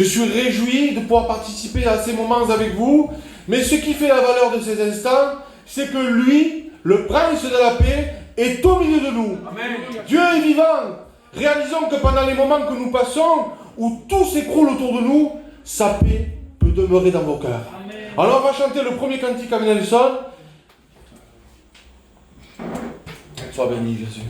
Je suis réjoui de pouvoir participer à ces moments avec vous. Mais ce qui fait la valeur de ces instants, c'est que lui, le prince de la paix, est au milieu de nous. Amen. Dieu est vivant. Réalisons que pendant les moments que nous passons, où tout s'écroule autour de nous, sa paix peut demeurer dans vos cœurs. Amen. Alors on va chanter le premier cantique avec Nelson. Sois béni, Jésus.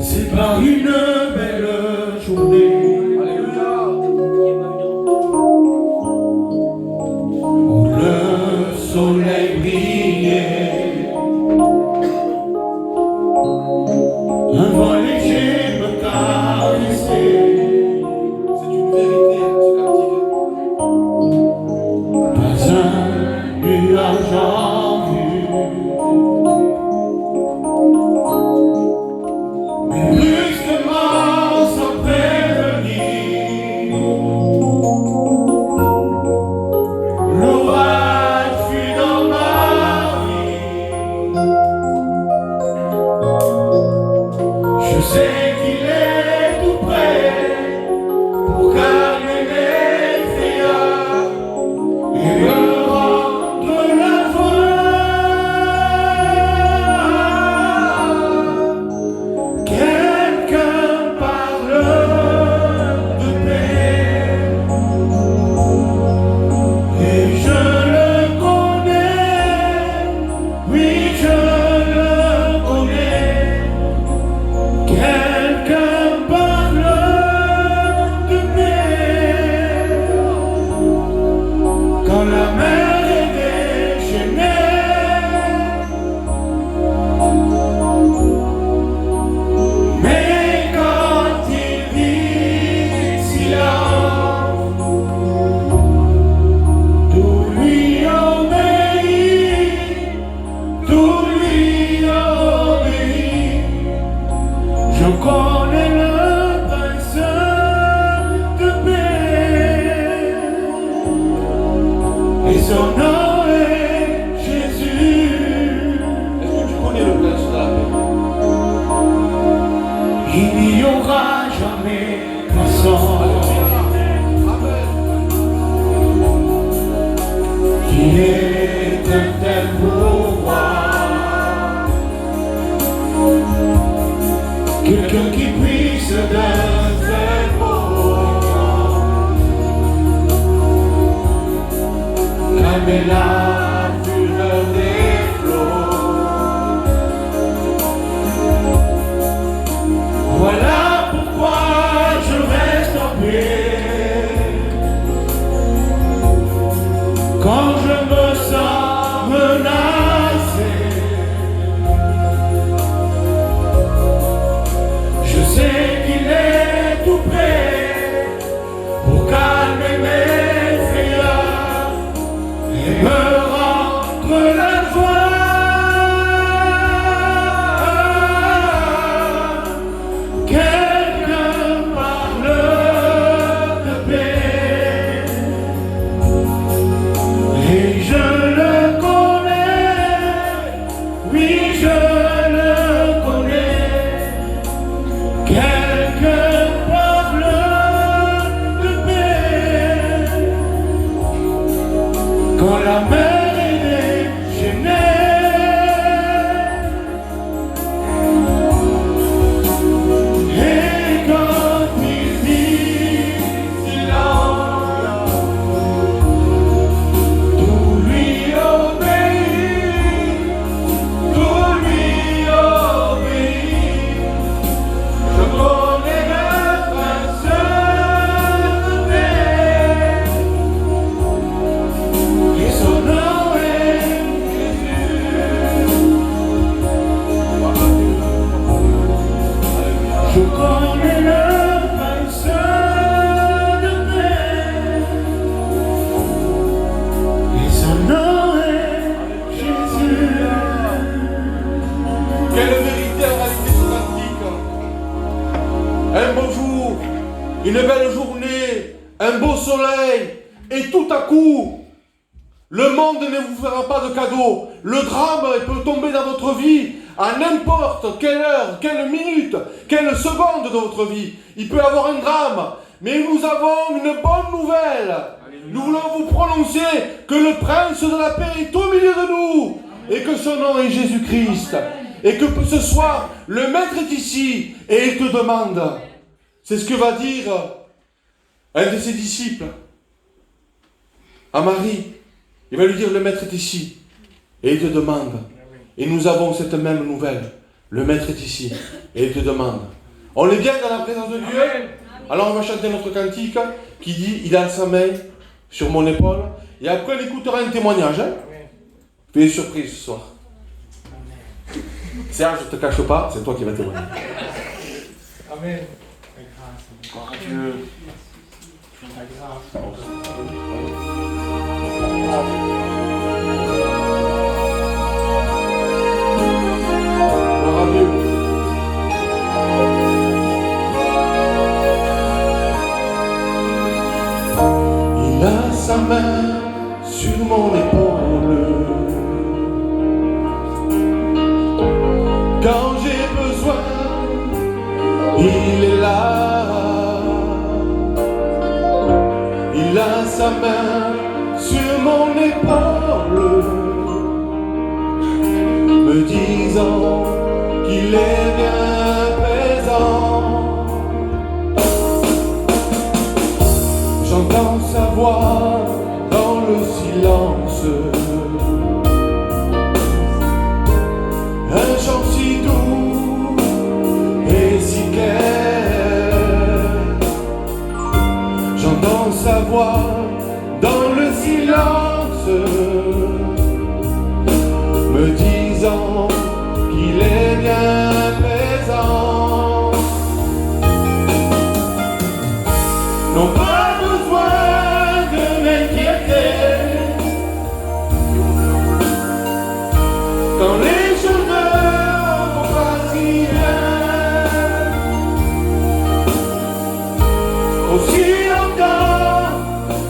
C'est par une belle journée où le soleil brillait, un vent léger me caressait. C'est une vérité, ce cantique. Pas un nuage en vue, mais brusquement sans prévenir, l'orage fut dans ma vie. Je sais qu'il est tout près pour calmer mes frayeurs et me rendre la joie. un beau soleil, et tout à coup, le monde ne vous fera pas de cadeau. Le drame peut tomber dans votre vie à n'importe quelle heure, quelle minute, quelle seconde de votre vie. Il peut y avoir un drame, mais nous avons une bonne nouvelle. Nous voulons vous prononcer que le prince de la paix est au milieu de nous et que son nom est Jésus-Christ. Et que ce soir, le maître est ici et il te demande. C'est ce que va dire un de ses disciples à Marie. Il va lui dire, le maître est ici et il te demande. Et nous avons cette même nouvelle. Le maître est ici et il te demande. On est bien dans la présence de Dieu. Alors on va chanter notre cantique qui dit, il a sa main sur mon épaule. Et après on écoutera un témoignage. Fais une surprise ce soir. Serge, je ne te cache pas, c'est toi qui vas témoigner. Amen. Gloire à Dieu. Gloire à Dieu. Il a sa main sur mon épaule. Quand j'ai besoin, il est là. Il a sa main sur mon épaule, me disant qu'il est bien présent. J'entends sa voix dans le silence, un chant si doux et si gai. J'entends sa voix dans le silence, me disant qu'il est bien présent. Non pas besoin de m'inquiéter quand les choses ne vont pas si bien. Aussi longtemps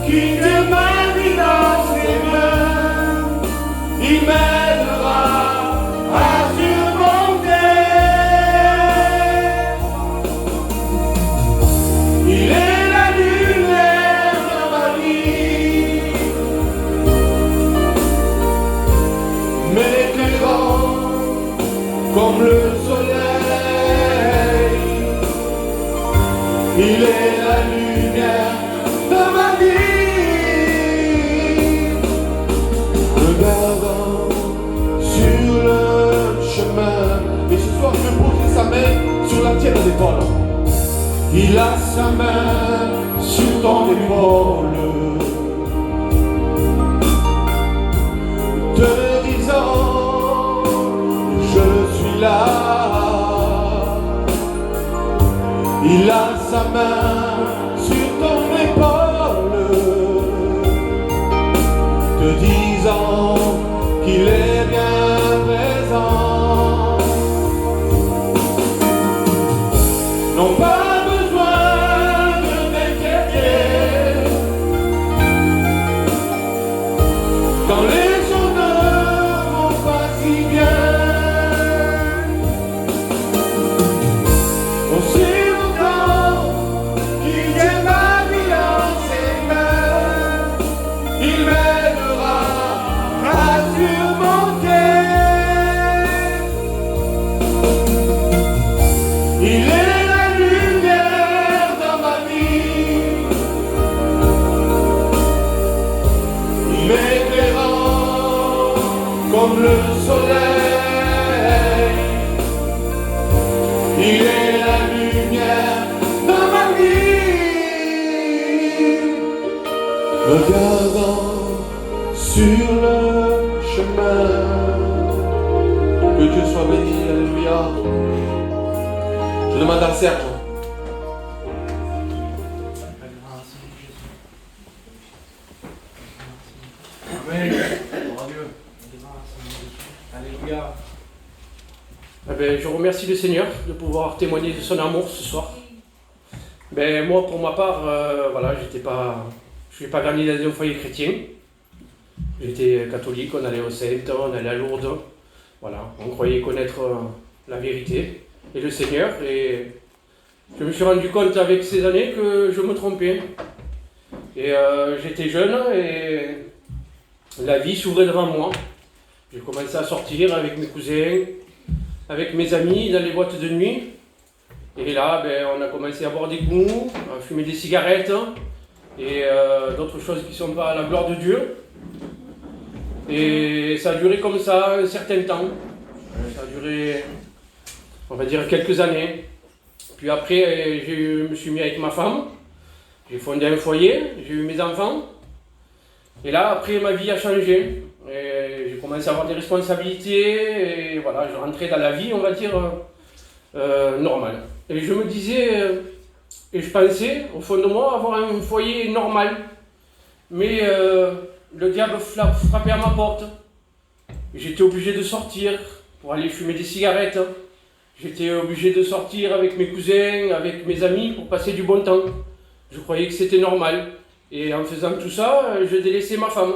qu'il te m'a mis dans ses mains, il m'aidera à surmonter. Il est la lumière dans ma vie, m'éclairant comme le soleil. Il est la lumière dans ma vie, regardant sur le chemin. Et ce soir, je vais poser sa main sur la tienne d'épaule. Il a sa main sur ton épaule, te disant, je suis là. Il a sa main sur ton épaule, te disant qu'il est bien présent. Non pas besoin de t'inquiéter quand les choses ne vont pas si bien. Aussi longtemps qu'il tient ma vie dans ses mains, il m'aidera à surmonter. Il est la lumière dans ma vie, m'éclairant comme le soleil. Il est la lumière dans ma vie, regardant sur le chemin. Que Dieu soit béni, alléluia. Je demande à Serge. Amen. Gloire à Dieu. Alléluia. Eh bien, je remercie le Seigneur de pouvoir témoigner de son amour ce soir. Ben, moi, pour ma part, voilà, je n'ai pas grandi dans un foyer chrétien. J'étais catholique, on allait au Saintes, on allait à Lourdes. Voilà, on croyait connaître la vérité et le Seigneur. Et je me suis rendu compte avec ces années que je me trompais. Et j'étais jeune et la vie s'ouvrait devant moi. J'ai commencé à sortir avec mes cousins, avec mes amis dans les boîtes de nuit. Et là, ben, on a commencé à boire des coups, à fumer des cigarettes et d'autres choses qui ne sont pas à la gloire de Dieu. Et ça a duré comme ça un certain temps. Ça a duré, on va dire, quelques années. Puis après, je me suis mis avec ma femme. J'ai fondé un foyer, j'ai eu mes enfants. Et là, après, ma vie a changé. Et j'ai commencé à avoir des responsabilités. Et voilà, je rentrais dans la vie, on va dire, normale. Et je me disais, et je pensais, au fond de moi, avoir un foyer normal. Mais le diable frappait à ma porte. J'étais obligé de sortir pour aller fumer des cigarettes. J'étais obligé de sortir avec mes cousins, avec mes amis pour passer du bon temps. Je croyais que c'était normal. Et en faisant tout ça, je délaissais ma femme.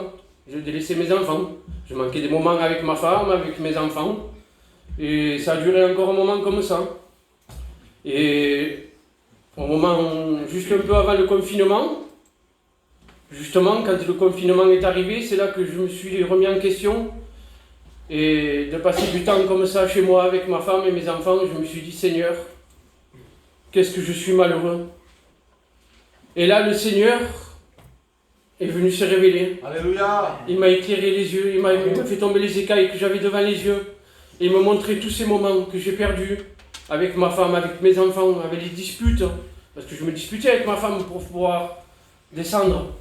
Je délaissais mes enfants. Je manquais des moments avec ma femme, avec mes enfants. Et ça a duré encore un moment comme ça. Et au moment, juste un peu avant le confinement, justement, quand le confinement est arrivé, c'est là que je me suis remis en question. Et de passer du temps comme ça chez moi avec ma femme et mes enfants, je me suis dit, Seigneur, qu'est-ce que je suis malheureux. Et là, le Seigneur est venu se révéler. Alléluia. Il m'a éclairé les yeux, il m'a fait tomber les écailles que j'avais devant les yeux. Et il m'a montré tous ces moments que j'ai perdus avec ma femme, avec mes enfants, avec les disputes. Parce que je me disputais avec ma femme pour pouvoir descendre.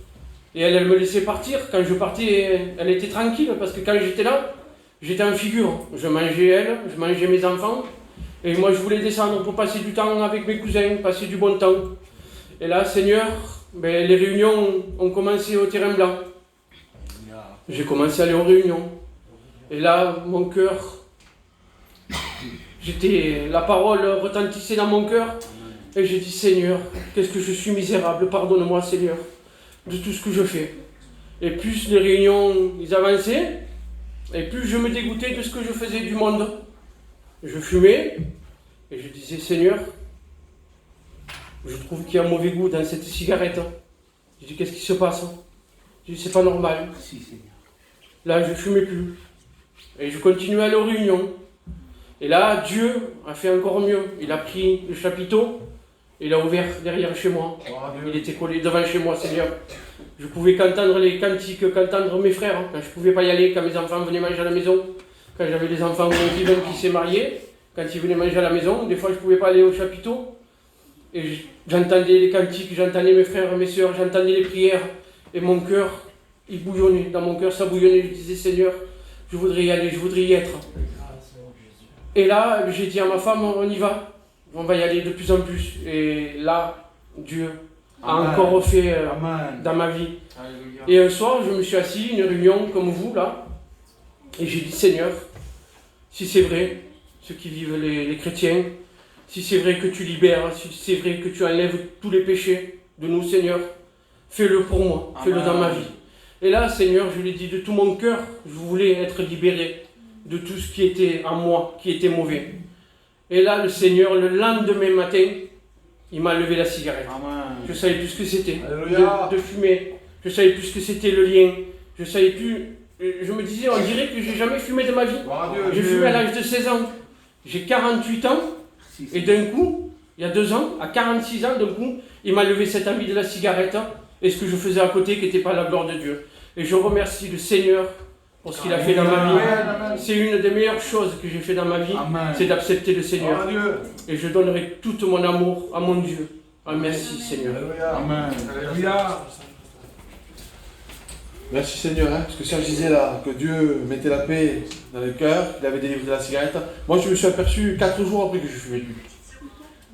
Et elle me laissait partir. Quand je partais, elle était tranquille. Parce que quand j'étais là, j'étais en figure. Je mangeais elle, je mangeais mes enfants. Et moi, je voulais descendre pour passer du temps avec mes cousins, passer du bon temps. Et là, Seigneur, ben, les réunions ont commencé au terrain blanc. J'ai commencé à aller aux réunions. Et là, mon cœur, la parole retentissait dans mon cœur. Et j'ai dit, Seigneur, qu'est-ce que je suis misérable, pardonne-moi, Seigneur, de tout ce que je fais. Et plus les réunions ils avançaient, et plus je me dégoûtais de ce que je faisais du monde. Je fumais, et je disais, Seigneur, je trouve qu'il y a un mauvais goût dans cette cigarette. Je dis, qu'est-ce qui se passe? Je dis, c'est pas normal. Si, Seigneur. Là, je fumais plus. Et je continuais à aller aux réunions. Et là, Dieu a fait encore mieux. Il a pris le chapiteau, et il l'a ouvert derrière chez moi. Il était collé devant chez moi, Seigneur. Je pouvais qu'entendre les cantiques, qu'entendre mes frères. Quand je ne pouvais pas y aller, quand mes enfants venaient manger à la maison. Quand j'avais des enfants qui s'est marié, quand ils venaient manger à la maison, des fois je ne pouvais pas aller au chapiteau. Et j'entendais les cantiques, j'entendais mes frères et mes sœurs, j'entendais les prières. Et mon cœur, il bouillonnait. Dans mon cœur, ça bouillonnait. Je disais, Seigneur, je voudrais y aller, je voudrais y être. Et là, j'ai dit à ma femme, on y va. On va y aller de plus en plus. Et là, Dieu a encore fait dans ma vie. Alléluia. Et un soir, je me suis assis, une réunion comme vous, là. Et j'ai dit, Seigneur, si c'est vrai, ce qui vivent les chrétiens, si c'est vrai que tu libères, si c'est vrai que tu enlèves tous les péchés de nous, Seigneur, fais-le pour moi, fais-le dans ma vie. Et là, Seigneur, je l'ai dit de tout mon cœur, je voulais être libéré de tout ce qui était en moi, qui était mauvais. Et là, le Seigneur, le lendemain matin, il m'a levé la cigarette. Amen. Je ne savais plus ce que c'était Alléluia. de fumer. Je ne savais plus ce que c'était le lien. Je savais plus. Je me disais, on dirait que j'ai jamais fumé de ma vie. Gloire à Dieu. J'ai fumé à l'âge de 16 ans. J'ai 48 ans. Si, Et d'un coup, il y a 2 ans, à 46 ans, d'un coup, il m'a levé cette envie de la cigarette et ce que je faisais à côté qui n'était pas la gloire de Dieu. Et je remercie le Seigneur pour ce qu'il a fait dans ma vie. Amen. C'est une des meilleures choses que j'ai fait dans ma vie, Amen. c'est d'accepter le Seigneur. Gloire à Dieu. Et je donnerai tout mon amour à mon Dieu. Un merci, Seigneur. Alléluia. Amen. Alléluia. Merci Seigneur, hein, parce que Serge disait là que Dieu mettait la paix dans le cœur, qu'il avait délivré de la cigarette. Moi je me suis aperçu 4 jours après que je fumais plus.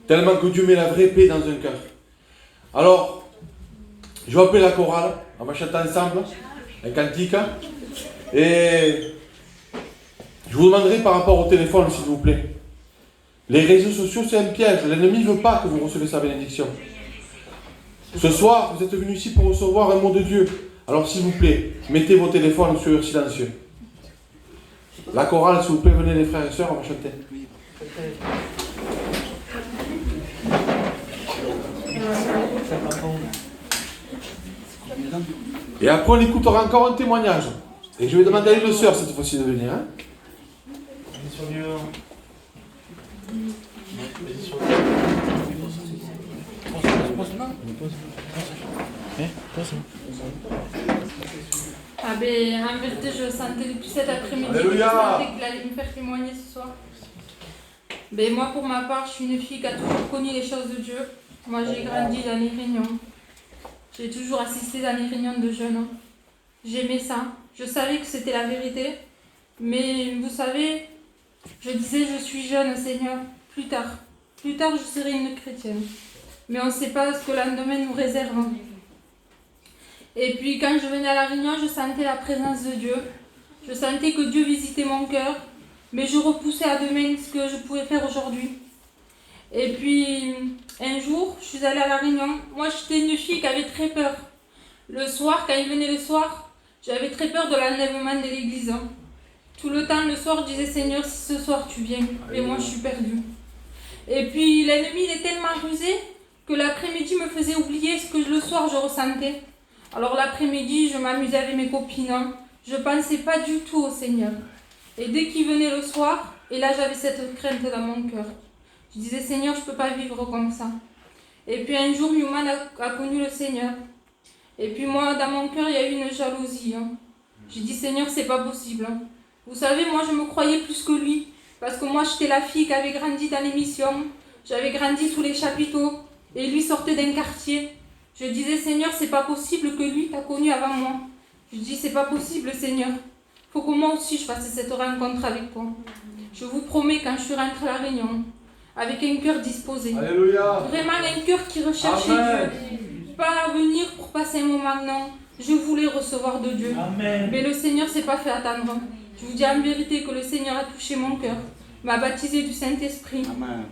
Tellement que Dieu met la vraie paix dans un cœur. Alors, je vais appeler la chorale, on va chanter ensemble, un cantique. Et je vous demanderai par rapport au téléphone s'il vous plaît. Les réseaux sociaux c'est un piège, l'ennemi ne veut pas que vous receviez sa bénédiction. Ce soir, vous êtes venus ici pour recevoir un mot de Dieu. Alors s'il vous plaît, mettez vos téléphones sur silencieux. La chorale, s'il vous plaît, venez les frères et sœurs, on va chanter. Et après, on écoutera encore un témoignage. Et je vais demander à une sœur cette fois-ci de venir. Hein. Ah ben, en vérité, je sentais depuis cet après-midi que je Alléluia. sentais qu'il allait me faire témoigner ce soir. Ben, moi, pour ma part, je suis une fille qui a toujours connu les choses de Dieu. Moi, j'ai grandi dans les réunions. J'ai toujours assisté dans les réunions de jeunes. J'aimais ça. Je savais que c'était la vérité. Mais vous savez, je disais, je suis jeune, Seigneur. Plus tard, je serai une chrétienne. Mais on ne sait pas ce que l'endemain nous réserve. Et puis quand je venais à la réunion, je sentais la présence de Dieu. Je sentais que Dieu visitait mon cœur, mais je repoussais à demain ce que je pouvais faire aujourd'hui. Et puis un jour, je suis allée à la réunion. Moi, j'étais une fille qui avait très peur. Le soir, quand il venait le soir, j'avais très peur de l'enlèvement de l'église. Tout le temps, le soir, je disais, Seigneur, si ce soir tu viens, et moi je suis perdue. Et puis l'ennemi, il est tellement rusé que l'après-midi me faisait oublier ce que le soir je ressentais. Alors l'après-midi, je m'amusais avec mes copines. Je ne pensais pas du tout au Seigneur. Et dès qu'il venait le soir, et là j'avais cette crainte dans mon cœur. Je disais, Seigneur, je ne peux pas vivre comme ça. Et puis un jour, Newman a connu le Seigneur. Et puis moi, dans mon cœur, il y a eu une jalousie. J'ai dit, Seigneur, c'est pas possible. Vous savez, moi, je me croyais plus que lui. Parce que moi, j'étais la fille qui avait grandi dans les missions. J'avais grandi sous les chapiteaux. Et lui sortait d'un quartier. Je disais, Seigneur, c'est pas possible que lui t'a connu avant moi. Je dis, c'est pas possible, Seigneur. Faut que moi aussi je fasse cette rencontre avec toi. Je vous promets, quand je suis rentrée à la réunion, avec un cœur disposé. Alléluia. Vraiment un cœur qui recherchait Amen. Dieu. Pas venir pour passer un moment, non. Je voulais recevoir de Dieu. Amen. Mais le Seigneur s'est pas fait attendre. Je vous dis en vérité que le Seigneur a touché mon cœur. M'a baptisé du Saint-Esprit.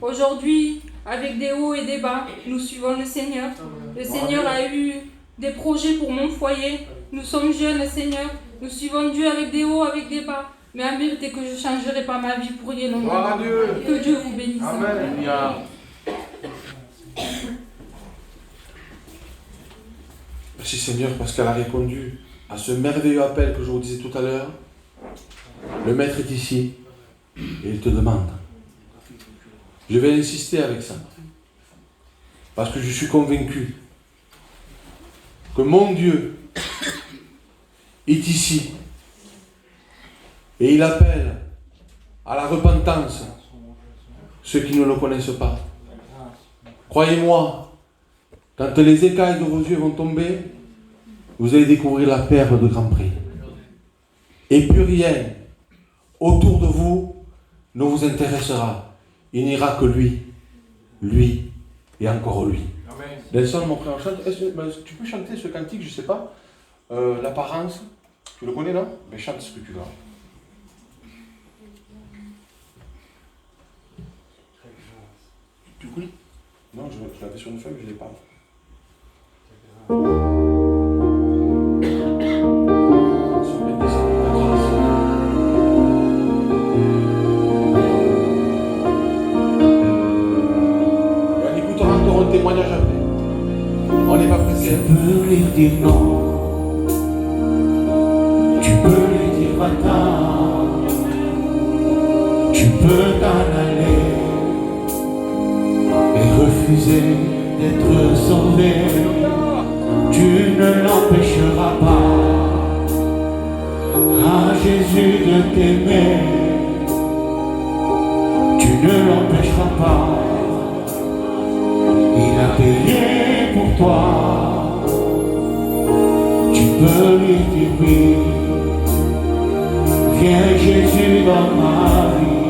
Aujourd'hui, avec des hauts et des bas, nous suivons le Seigneur. Le Seigneur a eu des projets pour mon foyer. Nous sommes jeunes, Seigneur. Nous suivons Dieu avec des hauts, avec des bas. Mais en vérité que je ne changerai pas ma vie pour rien au monde. Gloire à Dieu. Que Dieu vous bénisse. Amen. Merci Seigneur parce qu'elle a répondu à ce merveilleux appel que je vous disais tout à l'heure. Le Maître est ici et il te demande. Je vais insister avec ça. Parce que je suis convaincu que mon Dieu est ici et il appelle à la repentance ceux qui ne le connaissent pas. Croyez-moi, quand les écailles de vos yeux vont tomber, vous allez découvrir la perle de Grand Prix. Et plus rien autour de vous ne vous intéressera. Il n'ira que lui, lui et encore lui. Nelson, mon frère, chante. Tu peux chanter ce cantique, je ne sais pas. L'apparence, tu le connais, non? Mais chante ce que tu veux. Tu le connais? Non, je l'avais sur une feuille, je ne l'ai pas. Témoignage après. On n'est pas pressé. Tu peux lui dire non. Tu peux lui dire va-t'en. Tu peux t'en aller et refuser d'être sauvé. Tu ne l'empêcheras pas à Jésus de t'aimer. Tu ne l'empêcheras pas. Il a payé pour toi. Tu peux lui dire oui. Viens Jésus dans ma vie.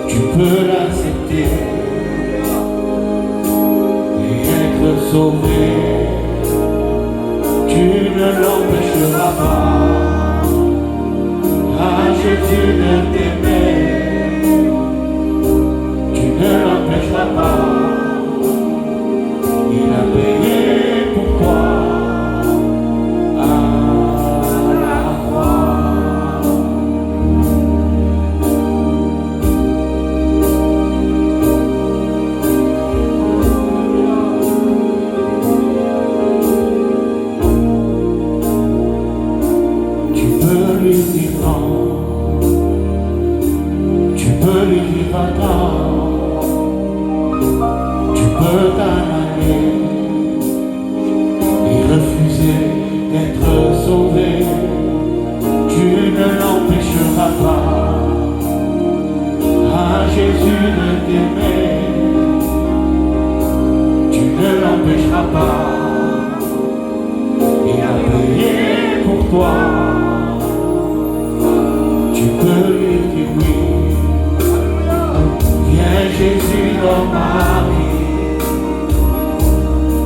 Tu peux l'accepter et être sauvé. Tu ne l'empêcheras pas à Jésus de t'aimer. Tu ne l'empêcheras pas. Il délivrance. Tu peux lui dire attends, tu peux t'en aller et refuser d'être sauvé. Tu ne l'empêcheras pas à Jésus de t'aimer. Tu ne l'empêcheras pas. Il a payé pour toi. Tu peux lui dire oui. Viens Jésus dans ma vie.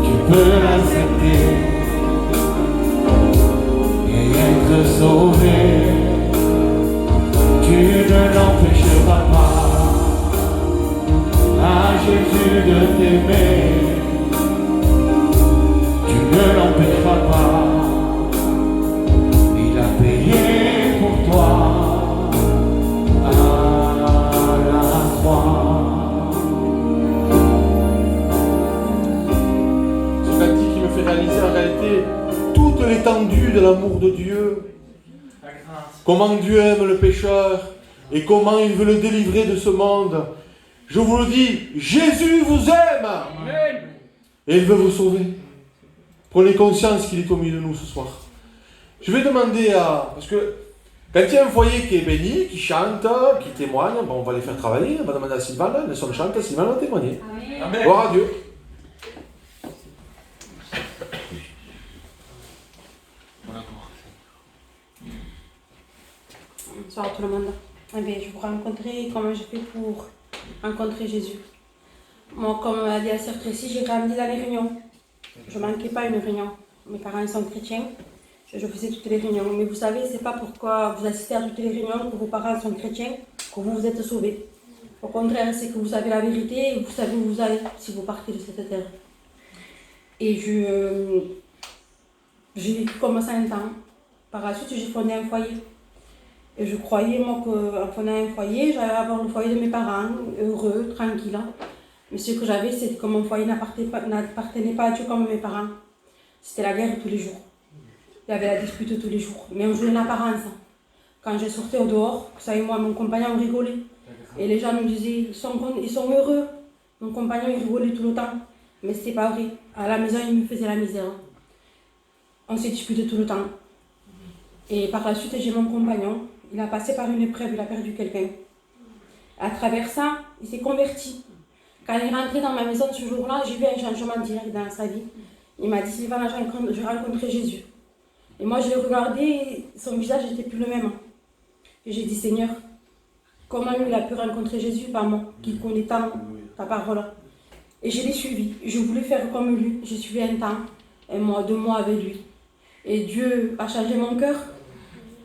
Tu peux l'accepter et être sauvé. Tu ne l'empêcheras pas à Jésus de t'aimer. Tu ne l'empêcheras pas. Il a payé pour toi à la croix. Ce cantique qui me fait réaliser en réalité toute l'étendue de l'amour de Dieu. La grâce. Comment Dieu aime le pécheur et comment il veut le délivrer de ce monde. Je vous le dis, Jésus vous aime et il veut vous sauver. Prenez conscience qu'il est au milieu de nous ce soir. Je vais demander à... Parce que quand il y a un foyer qui est béni, qui chante, qui témoigne, bon, on va les faire travailler. On va demander à Sylvain, là, Nelson chante, Sylvain va témoigner. Amen. Gloire à Dieu. Bonsoir tout le monde. Eh bien, je vous rencontrer comment j'ai fait pour rencontrer Jésus. Moi, comme a dit la sœur Tracy, j'ai grandi dans les réunions. Je ne manquais pas une réunion. Mes parents sont chrétiens. Je faisais toutes les réunions. Mais vous savez, c'est pas pourquoi vous assistez à toutes les réunions que vos parents sont chrétiens que vous êtes sauvés. Au contraire, c'est que vous savez la vérité et vous savez où vous allez si vous partez de cette terre. Et j'ai vécu comme ça un temps. Par la suite, j'ai fondé un foyer. Et je croyais, moi, qu'en fondant un foyer, j'allais avoir le foyer de mes parents, heureux, tranquille. Mais ce que j'avais, c'est que mon foyer n'appartenait pas à Dieu comme mes parents. C'était la guerre tous les jours. Il y avait la dispute tous les jours. Mais on jouait une apparence. Quand je sortais au dehors, vous savez, moi, mon compagnon, on rigolait. Et les gens nous disaient, ils sont heureux. Mon compagnon, il rigolait tout le temps. Mais c'était pas vrai. À la maison, il me faisait la misère. On s'est disputé tout le temps. Et par la suite, j'ai mon compagnon. Il a passé par une épreuve, il a perdu quelqu'un. À travers ça, il s'est converti. Quand il est rentré dans ma maison ce jour-là, j'ai vu un changement direct dans sa vie. Il m'a dit, Sylvain, j'ai rencontré Jésus. Et moi, je l'ai regardé, son visage n'était plus le même. Et j'ai dit, Seigneur, comment lui, il a pu rencontrer Jésus, pas moi, qui connais tant ta parole. Et je l'ai suivi. Je voulais faire comme lui. J'ai suivi un temps, 1 mois, 2 mois avec lui. Et Dieu a changé mon cœur.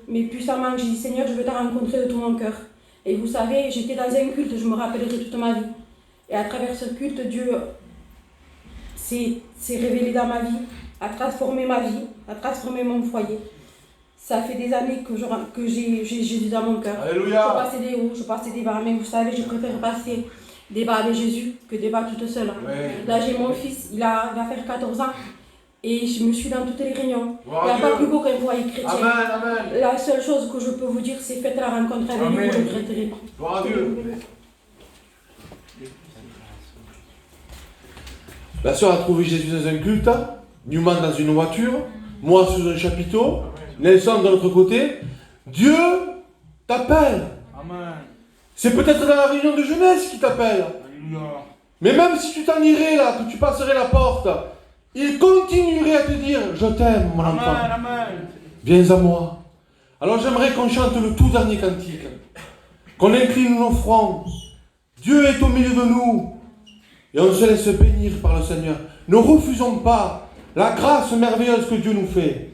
Mais puissamment, j'ai dit, Seigneur, je veux te rencontrer de tout mon cœur. Et vous savez, j'étais dans un culte, je me rappellerai toute ma vie. Et à travers ce culte, Dieu s'est révélé dans ma vie, a transformé ma vie, a transformé mon foyer. Ça fait des années que j'ai Jésus dans mon cœur. Alléluia. Je passais des hauts, je passais des bas, mais vous savez, je préfère passer des bas avec Jésus que des bas toute seule. Ouais. Là, j'ai mon fils, il va faire 14 ans. Et je me suis dans toutes les réunions. Gloire Il n'y à a pas Dieu. plus beau qu'un foyer chrétien. Amen, amen. La seule chose que je peux vous dire, c'est faites la rencontre avec lui, Amen. vous ne regretterez pas. Gloire à Dieu. La sœur a trouvé Jésus dans un culte, Newman dans une voiture, moi sous un chapiteau, Nelson de l'autre côté. Dieu t'appelle. Amen. C'est peut-être dans la réunion de jeunesse qu'il t'appelle. Alléluia. Mais même si tu t'en irais là, que tu passerais la porte, il continuerait à te dire, je t'aime mon enfant. Amen. Amen. Viens à moi. Alors j'aimerais qu'on chante le tout dernier cantique, qu'on incline nos fronts. Dieu est au milieu de nous et on se laisse bénir par le Seigneur. Ne refusons pas la grâce merveilleuse que Dieu nous fait.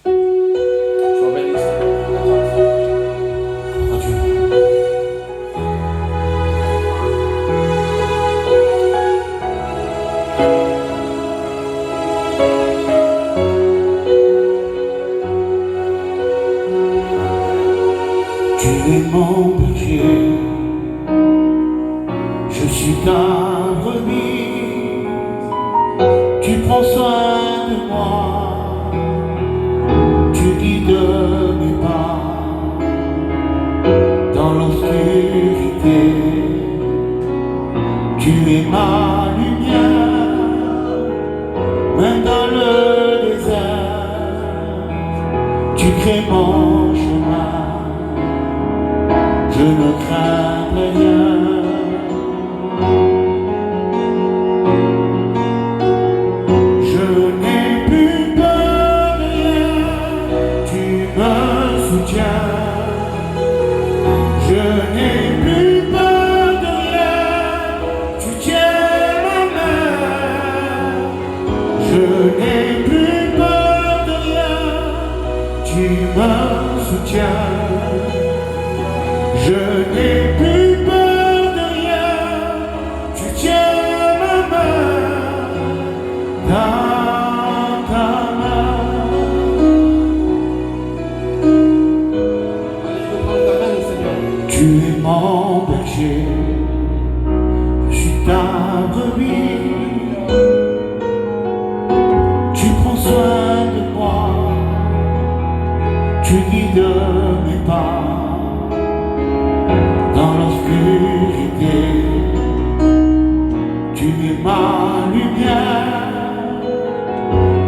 Sois béni. Tu es mon berger, je suis ta brebis, tu prends soin de moi, tu Tu crées mon chemin, je ne crains rien. Je n'ai plus peur de rien, tu me soutiens. Je n'ai plus peur de rien, tu tiens ma main. Je n'ai plus peur de rien, tu me soutiens. Je n'ai plus peur de rien, tu tiens ma main dans ta main. Allez, je prends ta main, Seigneur. Tu es mon berger, je suis ta brebis. Tu prends soin de moi, tu guides mes pas dans l'obscurité. Tu es ma lumière,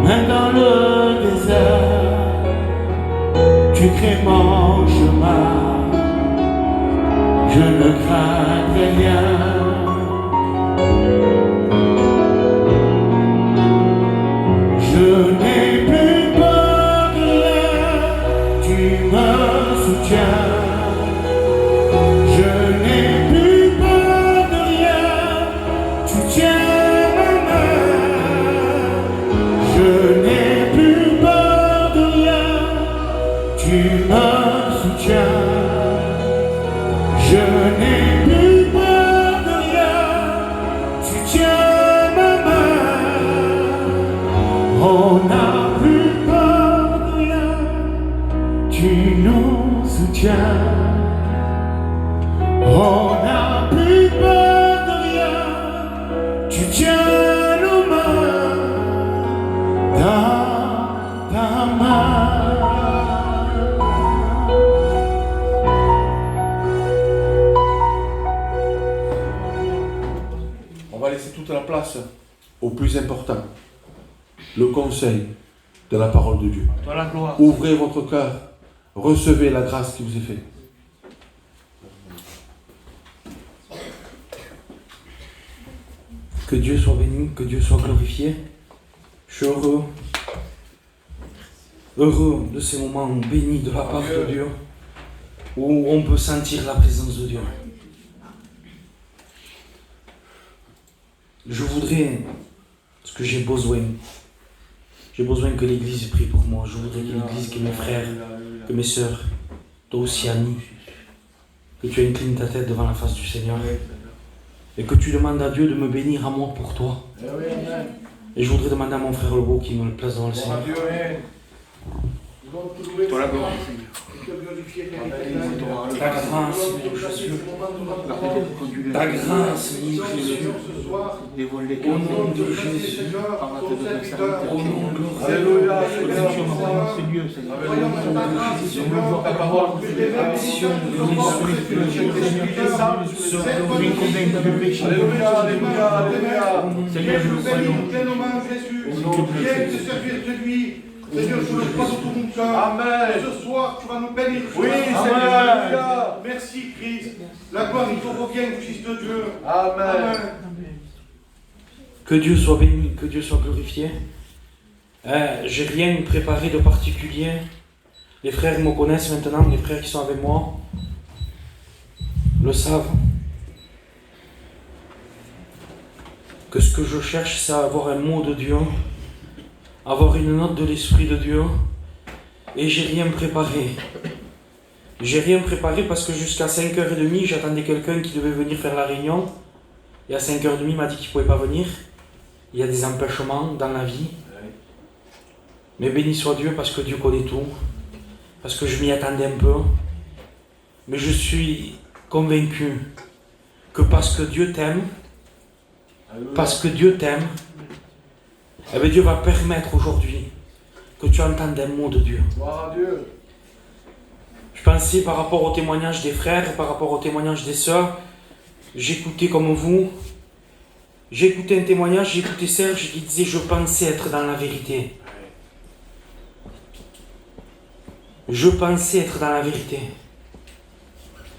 même dans le désert. Tu crées mon chemin, je ne crains rien. Je n'ai plus peur de rien, tu me soutiens. Je n'ai plus peur de rien, tu tiens ma main. Je n'ai plus peur de rien, tu me soutiens. Je n'ai plus peur de rien, tu tiens ma main. On n'a plus peur de rien, tu nous soutiens. On n'a plus peur de rien, tu tiens nos mains dans ta main. On va laisser toute la place au plus important, le conseil de la parole de Dieu. Toi la gloire. Ouvrez votre cœur, recevez la grâce qui vous est faite. Que Dieu soit béni, que Dieu soit glorifié. Je suis heureux de ces moments bénis de la part de Dieu, où on peut sentir la présence de Dieu. Je voudrais, parce que j'ai besoin que l'Église prie pour moi. Je voudrais que l'Église, que mes frères, que mes sœurs, toi aussi Annie, que tu inclines ta tête devant la face du Seigneur et que tu demandes à Dieu de me bénir à moi pour toi. Et je voudrais demander à mon frère Lebeau qui me le place devant le Seigneur. Toi la gloire, Seigneur. Ta grâce, Seigneur Jésus. Ta grâce, Seigneur Jésus. Dévoile les Au cœurs. nom de Jésus. Par la tête de ton serviteur. Au nom de Alléluia. Jésus. C'est Dieu, Seigneur. Au nom de Jésus. Ta parole, Action de l'Esprit de Dieu, Seigneur. Je suis convaincu du péché. Alléluia, alléluia, alléluia. Seigneur, je le croyons. Viens te servir de lui. Seigneur, je le crois dans tout mon cœur. Amen. Ce soir, tu vas nous bénir. Oui, Seigneur, alléluia. Merci, Christ. La gloire, il te revient, Fils de Dieu. Amen. Que Dieu soit béni, que Dieu soit glorifié. J'ai rien préparé de particulier. Les frères me connaissent maintenant, les frères qui sont avec moi le savent. Que ce que je cherche, c'est avoir un mot de Dieu, avoir une note de l'Esprit de Dieu, et j'ai rien préparé. J'ai rien préparé parce que jusqu'à 5h30, j'attendais quelqu'un qui devait venir faire la réunion, et à 5h30, il m'a dit qu'il ne pouvait pas venir. Il y a des empêchements dans la vie. Mais béni soit Dieu parce que Dieu connaît tout, parce que je m'y attendais un peu. Mais je suis convaincu que parce que Dieu t'aime, eh bien Dieu va permettre aujourd'hui que tu entendes un mot de Dieu. Gloire à Dieu. Je pensais par rapport au témoignage des frères, par rapport au témoignage des sœurs, j'écoutais comme vous, j'écoutais un témoignage, j'écoutais Serge qui disait « Je pensais être dans la vérité ». Je pensais être dans la vérité.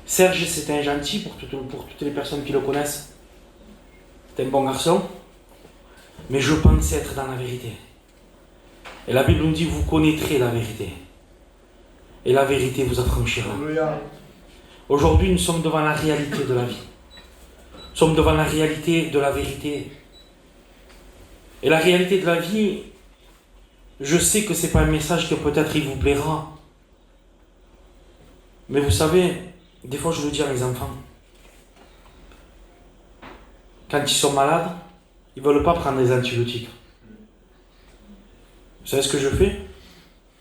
Serge, c'est un gentil pour toutes les personnes qui le connaissent. C'est un bon garçon. Mais je pensais être dans la vérité. Et la Bible nous dit, vous connaîtrez la vérité. Et la vérité vous affranchira. Aujourd'hui, nous sommes devant la réalité de la vie. Nous sommes devant la réalité de la vérité. Et la réalité de la vie, je sais que ce n'est pas un message que peut-être il vous plaira. Mais vous savez, des fois je le dis à mes enfants, quand ils sont malades, ils ne veulent pas prendre des antibiotiques. Vous savez ce que je fais?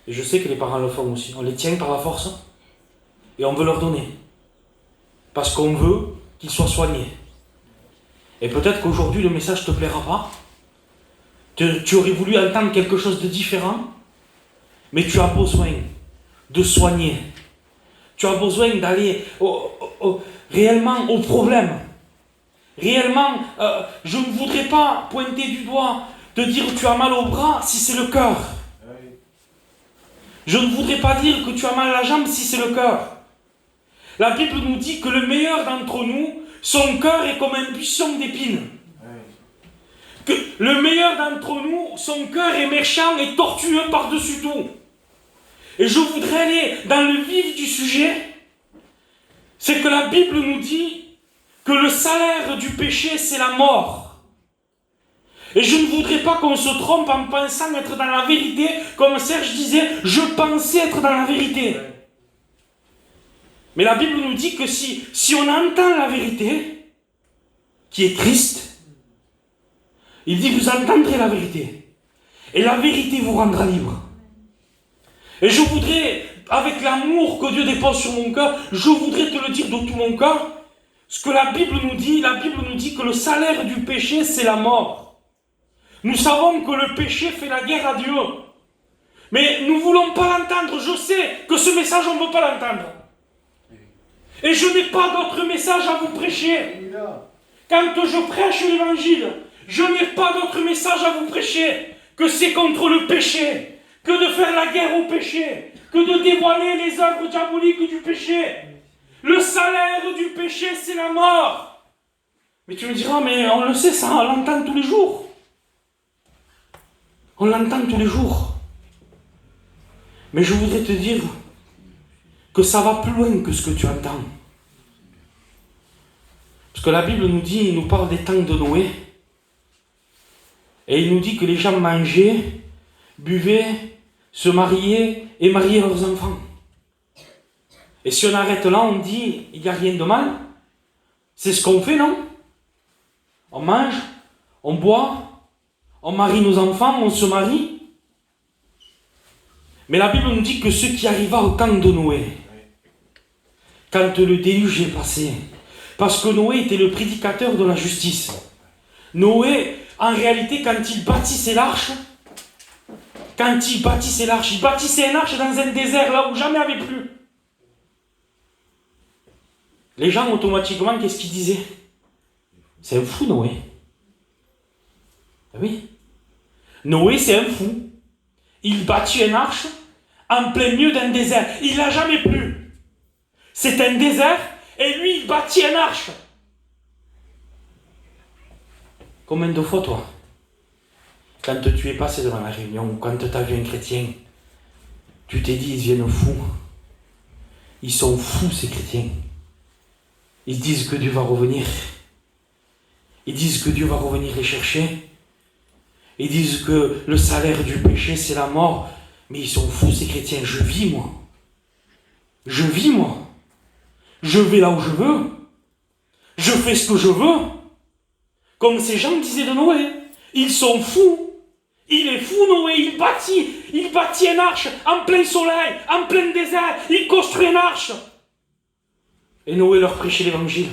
Et je sais que les parents le font aussi. On les tient par la force et on veut leur donner. Parce qu'on veut qu'ils soient soignés. Et peut-être qu'aujourd'hui le message ne te plaira pas. Tu aurais voulu entendre quelque chose de différent, mais tu as besoin de soigner. Tu as besoin d'aller réellement au problème. Réellement, je ne voudrais pas pointer du doigt, te dire que tu as mal au bras si c'est le cœur. Je ne voudrais pas dire que tu as mal à la jambe si c'est le cœur. La Bible nous dit que le meilleur d'entre nous, son cœur est comme un buisson d'épines. Que le meilleur d'entre nous, son cœur est méchant et tortueux par-dessus tout. Et je voudrais aller dans le vif du sujet. C'est que la Bible nous dit que le salaire du péché, c'est la mort. Et je ne voudrais pas qu'on se trompe en pensant être dans la vérité, comme Serge disait, je pensais être dans la vérité. Mais la Bible nous dit que si on entend la vérité, qui est Christ, il dit, vous entendrez la vérité. Et la vérité vous rendra libre. Et je voudrais, avec l'amour que Dieu dépose sur mon cœur, je voudrais te le dire de tout mon cœur, ce que la Bible nous dit que le salaire du péché, c'est la mort. Nous savons que le péché fait la guerre à Dieu. Mais nous ne voulons pas l'entendre. Je sais que ce message, on ne veut pas l'entendre. Et je n'ai pas d'autre message à vous prêcher. Quand je prêche l'évangile, je n'ai pas d'autre message à vous prêcher que c'est contre le péché, que de faire la guerre au péché, que de dévoiler les œuvres diaboliques du péché. Le salaire du péché, c'est la mort. Mais tu me diras, mais on le sait, ça, on l'entend tous les jours. On l'entend tous les jours. Mais je voudrais te dire que ça va plus loin que ce que tu entends. Parce que la Bible nous dit, il nous parle des temps de Noé. Et il nous dit que les gens mangeaient, buvaient, se mariaient et mariaient leurs enfants. Et si on arrête là, on dit, il n'y a rien de mal. C'est ce qu'on fait, non? On mange, on boit, on marie nos enfants, on se marie. Mais la Bible nous dit que ce qui arriva au temps de Noé, quand le déluge est passé, parce que Noé était le prédicateur de la justice. Noé, en réalité, quand il bâtissait l'arche, il bâtissait une arche dans un désert, là où jamais avait plu. Les gens, automatiquement, qu'est-ce qu'ils disaient? C'est un fou, Noé. Ah oui. Noé, c'est un fou. Il bâtit une arche en plein milieu d'un désert. Il n'a jamais plu. C'est un désert, et lui, il bâtit une arche. Combien de fois, toi, quand tu es passé devant la réunion, ou quand tu as vu un chrétien, tu t'es dit, ils viennent fous. Ils sont fous, ces chrétiens. Ils disent que Dieu va revenir. Ils disent que Dieu va revenir les chercher. Ils disent que le salaire du péché, c'est la mort. Mais ils sont fous, ces chrétiens. Je vis, moi. Je vis, moi. Je vais là où je veux. Je fais ce que je veux. Comme ces gens disaient de Noé. Ils sont fous. Il est fou, Noé. Il bâtit une arche en plein soleil, en plein désert. Il construit une arche. Et Noé leur prêchait l'évangile.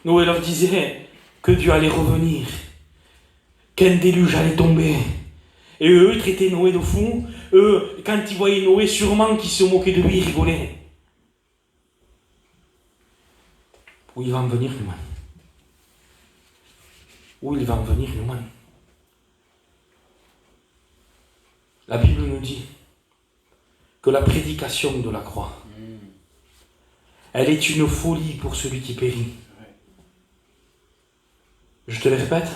Noé leur disait que Dieu allait revenir, qu'un déluge allait tomber. Et eux, ils traitaient Noé de fou. Eux, quand ils voyaient Noé, sûrement qu'ils se moquaient de lui, ils rigolaient. Où il va en venir, Nouman? Où il va en venir, Nouman? La Bible nous dit que la prédication de la croix, elle est une folie pour celui qui périt. Je te le répète,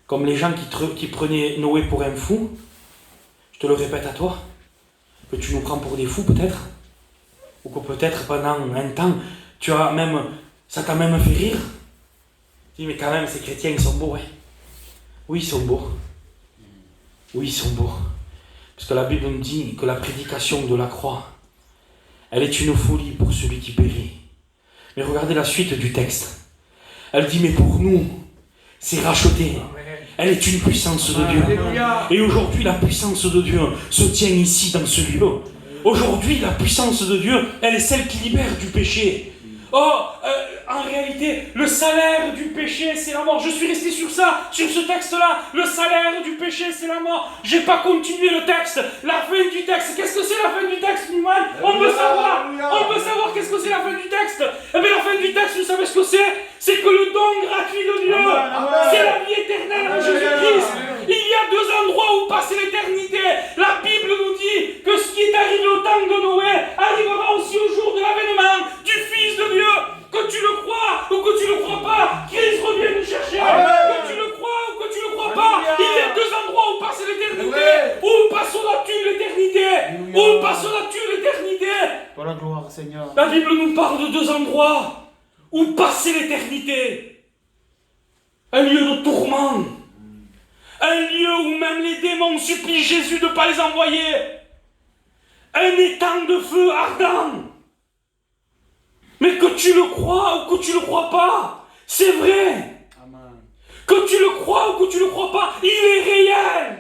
comme les gens qui prenaient Noé pour un fou, je te le répète à toi, que tu nous prends pour des fous peut-être, ou que peut-être pendant un temps, ça t'a même fait rire. Tu dis, mais quand même, ces chrétiens, ils sont beaux, hein. Oui, ils sont beaux. Oui, ils sont beaux. Parce que la Bible nous dit que la prédication de la croix, elle est une folie pour celui qui périt. Mais regardez la suite du texte. Elle dit, mais pour nous, c'est racheté. Elle est une puissance de Dieu. Et aujourd'hui, la puissance de Dieu se tient ici, dans ce lieu. Aujourd'hui, la puissance de Dieu, elle est celle qui libère du péché. En réalité, le salaire du péché, c'est la mort. Je suis resté sur ça, sur ce texte-là. Le salaire du péché, c'est la mort. J'ai pas continué le texte. La fin du texte. Qu'est-ce que c'est la fin du texte, Newman? On veut savoir. On veut savoir qu'est-ce que c'est la fin du texte. Eh bien, la fin du texte, vous savez ce que c'est? C'est que le don gratuit de Dieu, c'est la vie éternelle en Jésus-Christ. Il y a deux endroits où passe l'éternité. La Bible nous dit que ce qui est arrivé au temps de Noé arrivera aussi au jour de l'avènement du Fils de Dieu. Que tu le crois ou que tu ne le crois pas, Christ revient nous chercher. Que tu le crois ou que tu ne le crois pas, il y a deux endroits où passe l'éternité. Où passera-tu l'éternité? Où passera-tu l'éternité? Pour la gloire, Seigneur. La Bible nous parle de deux endroits où passer l'éternité. Un lieu de tourment. Un lieu où même les démons supplient Jésus de ne pas les envoyer. Un étang de feu ardent. Mais que tu le crois ou que tu ne le crois pas, c'est vrai. Amen. Que tu le crois ou que tu ne le crois pas, il est réel.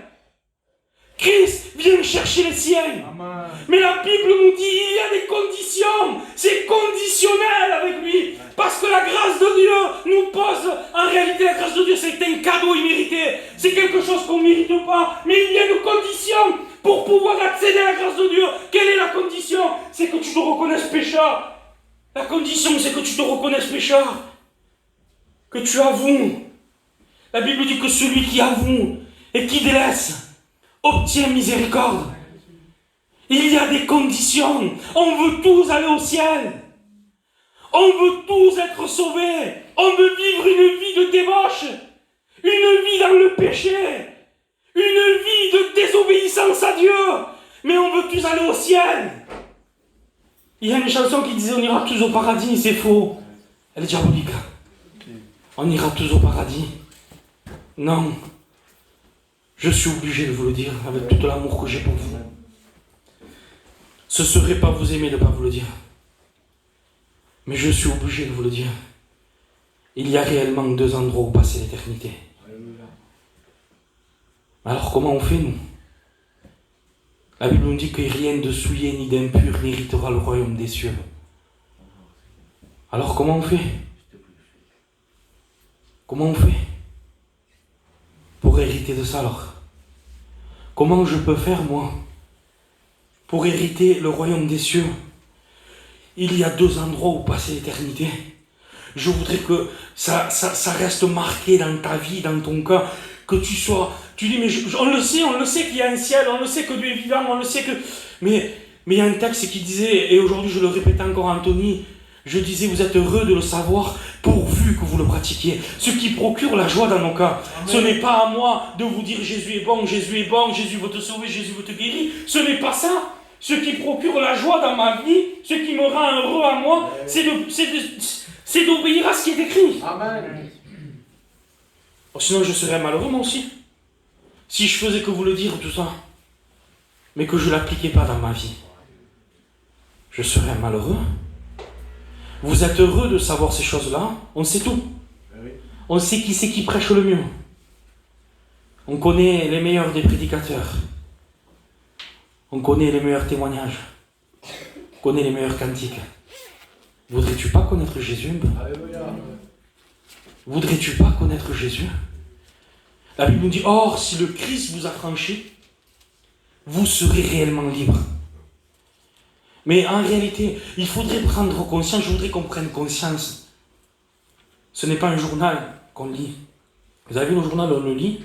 Christ vient chercher les siens. Amen. Mais la Bible nous dit il y a des conditions. C'est conditionnel avec lui. Parce que la grâce de Dieu nous pose... En réalité, la grâce de Dieu, c'est un cadeau immérité. C'est quelque chose qu'on ne mérite pas. Mais il y a une condition pour pouvoir accéder à la grâce de Dieu. Quelle est la condition? C'est que tu te reconnaisses pécheur. La condition, c'est que tu te reconnaisses pécheur. Que tu avoues. La Bible dit que celui qui avoue et qui délaisse obtient miséricorde. Il y a des conditions. On veut tous aller au ciel. On veut tous être sauvés. On veut vivre une vie de débauche. Une vie dans le péché. Une vie de désobéissance à Dieu. Mais on veut tous aller au ciel. Il y a une chanson qui disait on ira tous au paradis, c'est faux. Elle est diabolique. On ira tous au paradis. Non. Je suis obligé de vous le dire avec tout l'amour que j'ai pour vous. Ce serait pas vous aimer de ne pas vous le dire. Mais je suis obligé de vous le dire. Il y a réellement deux endroits où passer l'éternité. Alors comment on fait, nous? La Bible nous dit que rien de souillé ni d'impur n'héritera le royaume des cieux. Alors comment on fait? Comment on fait pour hériter de ça alors? Comment je peux faire moi pour hériter le royaume des cieux? Il y a deux endroits où passer l'éternité. Je voudrais que ça reste marqué dans ta vie, dans ton cœur, que tu sois... Tu dis, mais on le sait qu'il y a un ciel, on le sait que Dieu est vivant, on le sait que... Mais il y a un texte qui disait, et aujourd'hui je le répète encore Anthony, je disais, vous êtes heureux de le savoir, pourvu que vous le pratiquiez. Ce qui procure la joie dans nos cœurs. Ce n'est pas à moi de vous dire, Jésus est bon, Jésus veut te sauver, Jésus veut te guérir. Ce n'est pas ça. Ce qui procure la joie dans ma vie, ce qui me rend heureux à moi, c'est d'obéir à ce qui est écrit. Amen. Sinon je serais malheureux moi aussi. Si je faisais que vous le dire tout ça, mais que je ne l'appliquais pas dans ma vie, je serais malheureux. Vous êtes heureux de savoir ces choses-là? On sait tout. On sait qui c'est qui prêche le mieux. On connaît les meilleurs des prédicateurs. On connaît les meilleurs témoignages. On connaît les meilleurs cantiques. Voudrais-tu pas connaître Jésus? Voudrais-tu pas connaître Jésus? La Bible nous dit, or, si le Christ vous a franchi, vous serez réellement libre. Mais en réalité, il faudrait prendre conscience, je voudrais qu'on prenne conscience. Ce n'est pas un journal qu'on lit. Vous avez vu le journal, on le lit.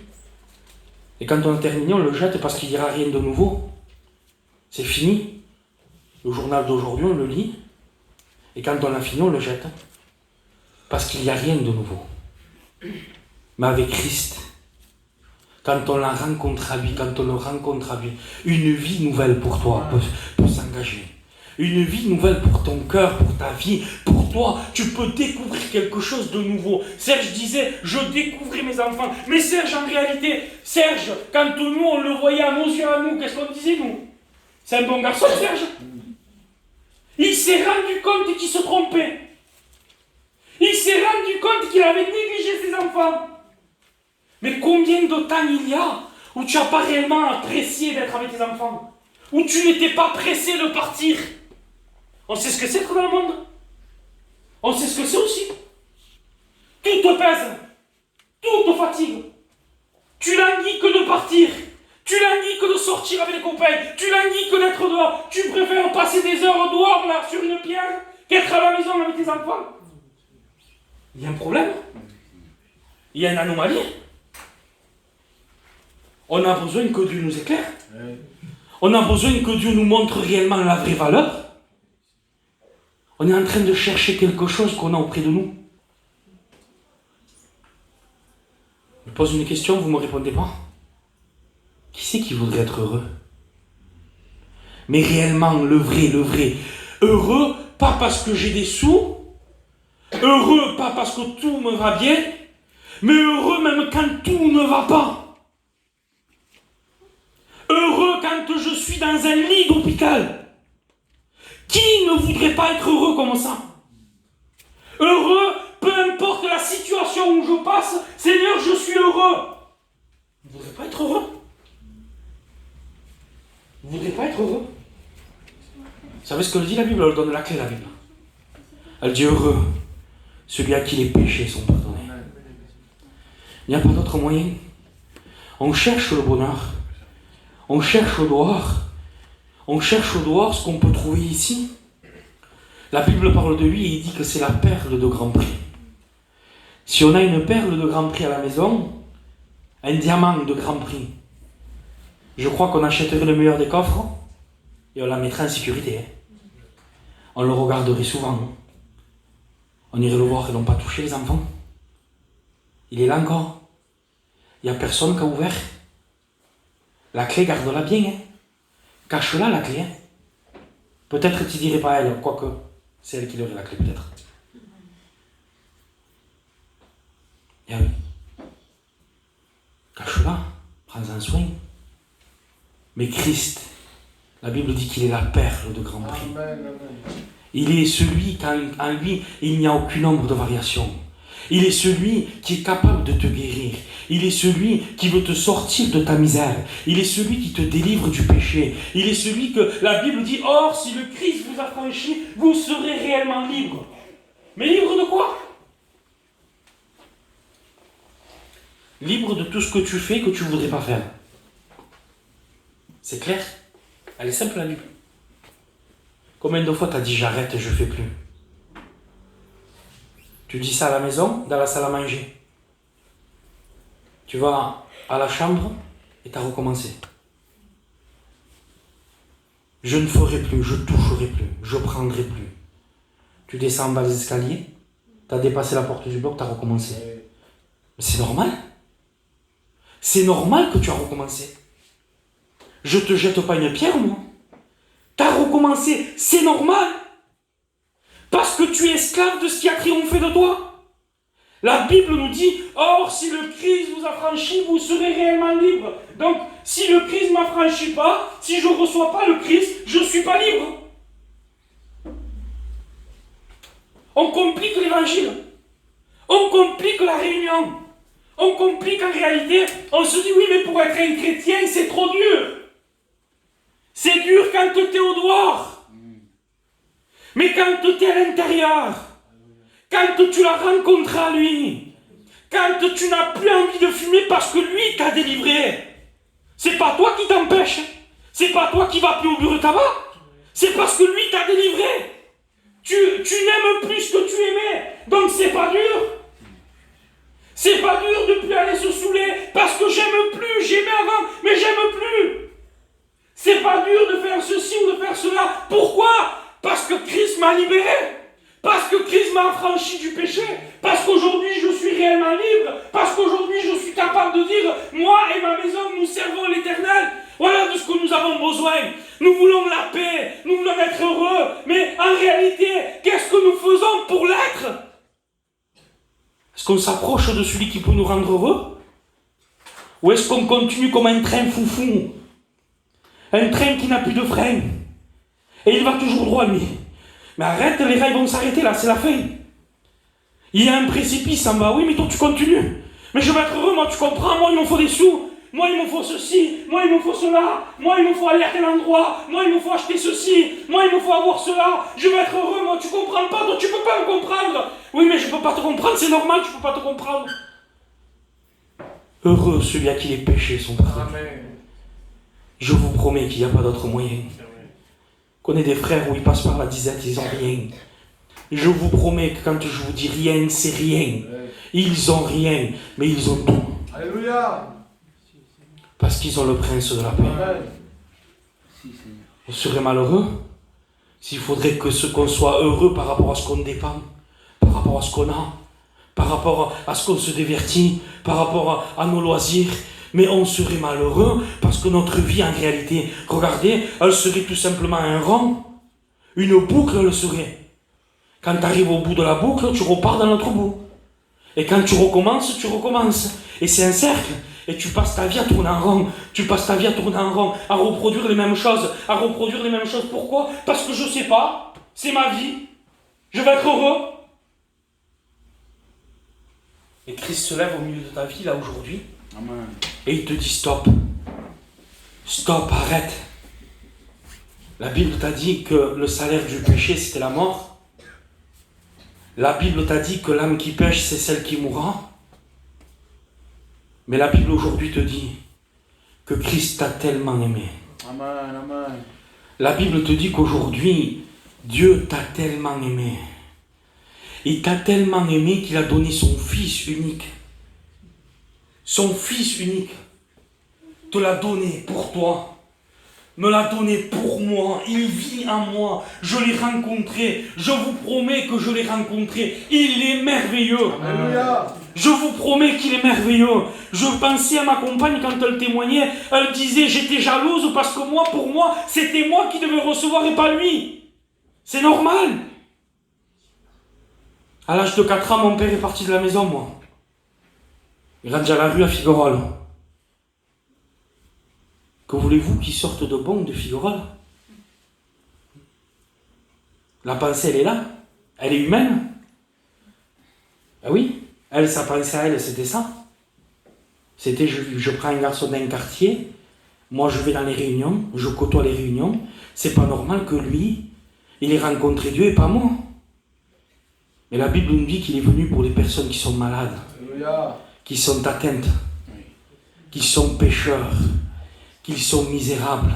Et quand on a terminé, on le jette parce qu'il n'y aura rien de nouveau. C'est fini. Le journal d'aujourd'hui, on le lit. Et quand on l'a fini, on le jette. Parce qu'il n'y a rien de nouveau. Mais avec Christ, quand on la rencontre à lui, quand on le rencontre à lui, une vie nouvelle pour toi peut s'engager. Une vie nouvelle pour ton cœur, pour ta vie, pour toi. Tu peux découvrir quelque chose de nouveau. Serge disait, je découvrais mes enfants. Mais Serge, en réalité, Serge, quand nous, on le voyait à nos yeux, à nous, qu'est-ce qu'on disait, nous? C'est un bon garçon, Serge. Il s'est rendu compte qu'il se trompait. Il s'est rendu compte qu'il avait négligé ses enfants. Mais combien de temps il y a où tu n'as pas réellement apprécié d'être avec tes enfants? Où tu n'étais pas pressé de partir? On sait ce que c'est d'être dans le monde. On sait ce que c'est aussi. Tout te pèse. Tout te fatigue. Tu languis que de partir. Tu languis que de sortir avec les copains. Tu languis que d'être dehors. Tu préfères passer des heures dehors, là, sur une pierre, qu'être à la maison avec tes enfants. Il y a un problème. Il y a une anomalie. On a besoin que Dieu nous éclaire. On a besoin que Dieu nous montre réellement la vraie valeur. On est en train de chercher quelque chose qu'on a auprès de nous. Je pose une question, vous ne me répondez pas. Qui c'est qui voudrait être heureux? Mais réellement, le vrai. Heureux, pas parce que j'ai des sous. Heureux, pas parce que tout me va bien. Mais heureux même quand tout ne va pas. Heureux quand je suis dans un lit d'hôpital. Qui ne voudrait pas être heureux comme ça? Heureux, peu importe la situation où je passe, Seigneur, je suis heureux. Vous ne voudrez pas être heureux? Vous ne voudrez pas être heureux? Vous savez ce que dit la Bible? Elle donne la clé, la Bible. Elle dit heureux, celui à qui les péchés sont pardonnés. Il n'y a pas d'autre moyen. On cherche le bonheur. On cherche au dehors. On cherche au dehors ce qu'on peut trouver ici. La Bible parle de lui et il dit que c'est la perle de grand prix. Si on a une perle de grand prix à la maison, un diamant de grand prix, je crois qu'on achèterait le meilleur des coffres et on la mettrait en sécurité. On le regarderait souvent. On irait le voir et non pas toucher les enfants. Il est là encore. Il n'y a personne qui a ouvert. La clé, garde-la bien. Hein. Cache-la, la clé. Hein. Peut-être tu dirais pas elle, quoique c'est elle qui aurait la clé, peut-être. Eh oui. Cache-la, prends-en soin. Mais Christ, la Bible dit qu'il est la perle de grand prix. Il est celui qu'en lui, il n'y a aucune ombre de variation. Il est celui qui est capable de te guérir. Il est celui qui veut te sortir de ta misère. Il est celui qui te délivre du péché. Il est celui que la Bible dit, or, si le Christ vous a franchi, vous serez réellement libre. Mais libre de quoi? Libre de tout ce que tu fais que tu ne voudrais pas faire. C'est clair? Elle est simple, la Bible. Combien de fois tu as dit j'arrête et je ne fais plus? Tu dis ça à la maison, dans la salle à manger. Tu vas à la chambre et tu as recommencé. Je ne ferai plus, je toucherai plus, je prendrai plus. Tu descends en bas des escaliers, tu as dépassé la porte du bloc, tu as recommencé. Mais c'est normal. C'est normal que tu as recommencé. Je te jette pas une pierre, moi. Tu as recommencé, c'est normal. Parce que tu es esclave de ce qui a triomphé de toi. La Bible nous dit, or si le Christ vous a franchi, vous serez réellement libre. Donc, si le Christ ne m'affranchit pas, si je ne reçois pas le Christ, je ne suis pas libre. On complique l'évangile. On complique la réunion. On complique en réalité. On se dit, oui, mais pour être un chrétien, c'est trop dur. C'est dur quand tu es au dehors. Mais quand tu es à l'intérieur, quand tu l'as rencontré à lui, quand tu n'as plus envie de fumer parce que lui t'a délivré, c'est pas toi qui t'empêche, c'est pas toi qui vas plus au bureau de tabac, c'est parce que lui t'a délivré. Tu n'aimes plus ce que tu aimais, donc c'est pas dur. C'est pas dur de plus aller se saouler parce que j'aime plus, j'aimais avant, mais j'aime plus. C'est pas dur de faire ceci ou de faire cela. Pourquoi? Parce que Christ m'a libéré. Parce que Christ m'a affranchi du péché. Parce qu'aujourd'hui je suis réellement libre. Parce qu'aujourd'hui je suis capable de dire, moi et ma maison, nous servons l'Éternel. Voilà de ce que nous avons besoin. Nous voulons la paix. Nous voulons être heureux. Mais en réalité, qu'est-ce que nous faisons pour l'être? Est-ce qu'on s'approche de celui qui peut nous rendre heureux? Ou est-ce qu'on continue comme un train foufou? Un train qui n'a plus de frein. Et il va toujours droit, lui. Mais arrête, les rails vont s'arrêter là, c'est la fin. Il y a un précipice en bas. Oui, mais toi tu continues. Mais je vais être heureux, moi tu comprends. Moi il me faut des sous. Moi il me faut ceci. Moi il me faut cela. Moi il me faut aller à tel endroit. Moi il me faut acheter ceci. Moi il me faut avoir cela. Je vais être heureux, moi tu comprends pas. Toi tu peux pas me comprendre. Oui, mais je peux pas te comprendre, c'est normal, tu peux pas te comprendre. Heureux celui à qui les péchés sont pardonnés. Je vous promets qu'il n'y a pas d'autre moyen. Je connais des frères où ils passent par la disette, ils n'ont rien. Je vous promets que quand je vous dis rien, c'est rien. Ils ont rien, mais ils ont tout. Alléluia. Parce qu'ils ont le prince de la paix. On serait malheureux s'il faudrait qu'on soit heureux par rapport à ce qu'on dépend, par rapport à ce qu'on a, par rapport à ce qu'on se divertit, par rapport à nos loisirs. Mais on serait malheureux parce que notre vie en réalité, regardez, elle serait tout simplement un rond. Une boucle, elle serait. Quand tu arrives au bout de la boucle, tu repars dans l'autre bout. Et quand tu recommences, tu recommences. Et c'est un cercle. Et tu passes ta vie à tourner en rond. Tu passes ta vie à tourner en rond, à reproduire les mêmes choses. À reproduire les mêmes choses. Pourquoi? Parce que je sais pas. C'est ma vie. Je vais être heureux. Et Christ se lève au milieu de ta vie, là, aujourd'hui. Amen. Et il te dit stop. Stop, arrête. La Bible t'a dit que le salaire du péché, c'était la mort. La Bible t'a dit que l'âme qui pêche, c'est celle qui mourra. Mais la Bible aujourd'hui te dit que Christ t'a tellement aimé. Amen, amen. La Bible te dit qu'aujourd'hui, Dieu t'a tellement aimé. Il t'a tellement aimé qu'il a donné son Fils unique. Son Fils unique te l'a donné pour toi. Me l'a donné pour moi. Il vit en moi. Je l'ai rencontré. Je vous promets que je l'ai rencontré. Il est merveilleux. Alléluia. Je vous promets qu'il est merveilleux. Je pensais à ma compagne quand elle témoignait. Elle disait, j'étais jalouse parce que moi, pour moi, c'était moi qui devais recevoir et pas lui. C'est normal. À l'âge de 4 ans, mon père est parti de la maison, moi. Il rentre à la rue à Figueroles. Que voulez-vous qu'il sorte de bon de Figueroles? La pensée, elle est là. Elle est humaine. Ah oui, elle, sa pensée à elle, c'était ça. C'était, je prends un garçon d'un quartier, moi je vais dans les réunions, je côtoie les réunions. C'est pas normal que lui, il ait rencontré Dieu et pas moi. Mais la Bible nous dit qu'il est venu pour les personnes qui sont malades, Alléluia. qui sont atteintes, qui sont pécheurs, qui sont misérables.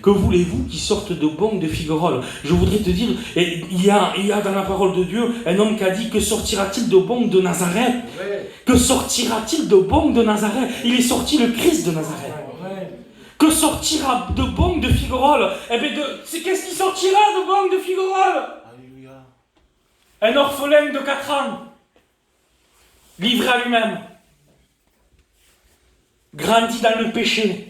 Que voulez-vous qui sortent de bon de Figueroles? Je voudrais te dire, et il y a dans la parole de Dieu un homme qui a dit, que sortira-t-il de bon de Nazareth? Que sortira-t-il de bon de Nazareth? Il est sorti le Christ de Nazareth. Que sortira de bon de Figueroles? Eh bien, qu'est-ce qui sortira de bon de Figueroles? Alléluia. Un orphelin de 4 ans, livré à lui-même, grandi dans le péché,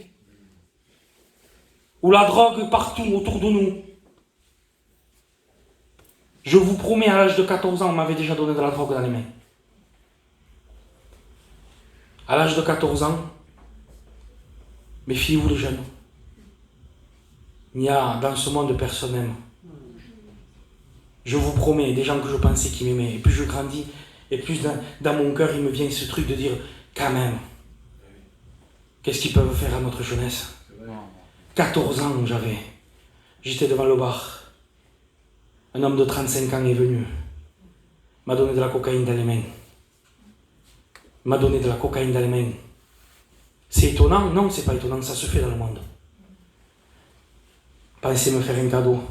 ou la drogue partout autour de nous. Je vous promets, à l'âge de 14 ans, on m'avait déjà donné de la drogue dans les mains. À l'âge de 14 ans, méfiez-vous les jeunes. Il y a dans ce monde personne n'aime. Je vous promets, des gens que je pensais qui m'aimaient, et plus je grandis, et plus dans mon cœur il me vient ce truc de dire, quand même, qu'est-ce qu'ils peuvent faire à notre jeunesse? 14 ans j'avais. J'étais devant le bar. Un homme de 35 ans est venu. M'a donné de la cocaïne dans les mains. M'a donné de la cocaïne dans les mains. C'est étonnant? Non, c'est pas étonnant, ça se fait dans le monde. Pensez me faire un cadeau.